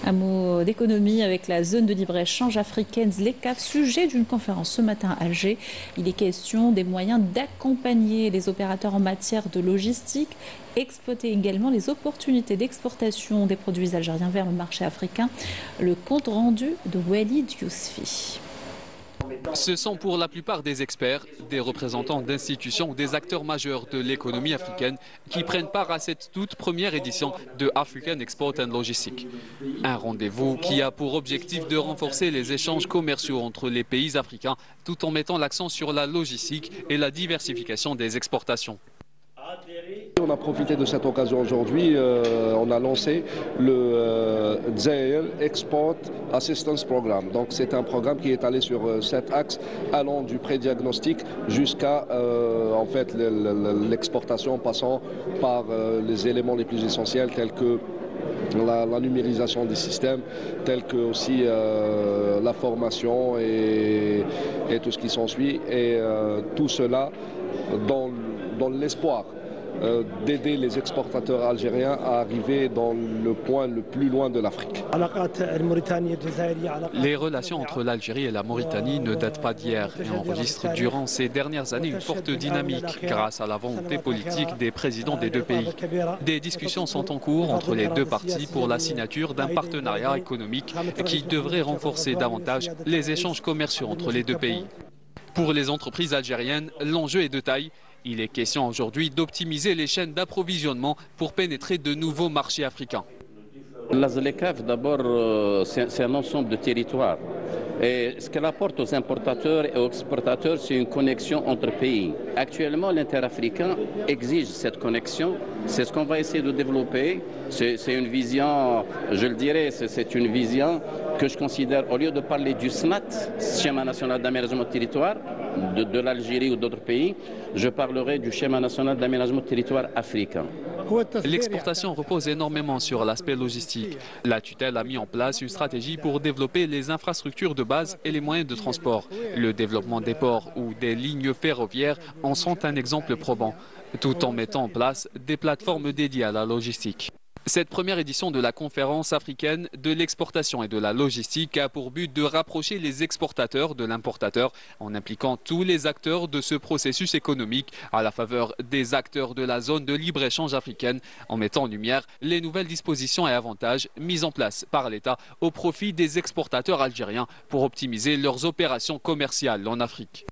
Un mot d'économie avec la zone de libre-échange africaine ZLECAf, sujet d'une conférence ce matin à Alger. Il est question des moyens d'accompagner les opérateurs en matière de logistique, exploiter également les opportunités d'exportation des produits algériens vers le marché africain. Le compte rendu de Walid Yousfi. Ce sont pour la plupart des experts, des représentants d'institutions ou des acteurs majeurs de l'économie africaine qui prennent part à cette toute première édition de African Export and Logistics. Un rendez-vous qui a pour objectif de renforcer les échanges commerciaux entre les pays africains tout en mettant l'accent sur la logistique et la diversification des exportations. On a profité de cette occasion aujourd'hui, on a lancé le Dzaïr Export Assistance Programme. Donc c'est un programme qui est allé sur 7 axes allant du pré-diagnostic jusqu'à en fait l'exportation, passant par les éléments les plus essentiels tels que la numérisation des systèmes, tels que aussi la formation et tout ce qui s'ensuit, et tout cela dans l'espoir d'aider les exportateurs algériens à arriver dans le point le plus loin de l'Afrique. Les relations entre l'Algérie et la Mauritanie ne datent pas d'hier et enregistrent durant ces dernières années une forte dynamique grâce à la volonté politique des présidents des deux pays. Des discussions sont en cours entre les deux parties pour la signature d'un partenariat économique qui devrait renforcer davantage les échanges commerciaux entre les deux pays. Pour les entreprises algériennes, l'enjeu est de taille. Il est question aujourd'hui d'optimiser les chaînes d'approvisionnement pour pénétrer de nouveaux marchés africains. La ZLECAf, d'abord, c'est un ensemble de territoires. Et ce qu'elle apporte aux importateurs et aux exportateurs, c'est une connexion entre pays. Actuellement, l'interafricain exige cette connexion. C'est ce qu'on va essayer de développer. C'est une vision, je le dirais, c'est une vision que je considère, au lieu de parler du SNAT, Schéma national d'aménagement de territoire, de l'Algérie ou d'autres pays, je parlerai du Schéma national d'aménagement de territoire africain. L'exportation repose énormément sur l'aspect logistique. La tutelle a mis en place une stratégie pour développer les infrastructures de base et les moyens de transport. Le développement des ports ou des lignes ferroviaires en sont un exemple probant, tout en mettant en place des plateformes dédiées à la logistique. Cette première édition de la conférence africaine de l'exportation et de la logistique a pour but de rapprocher les exportateurs de l'importateur en impliquant tous les acteurs de ce processus économique à la faveur des acteurs de la zone de libre-échange africaine en mettant en lumière les nouvelles dispositions et avantages mis en place par l'État au profit des exportateurs algériens pour optimiser leurs opérations commerciales en Afrique.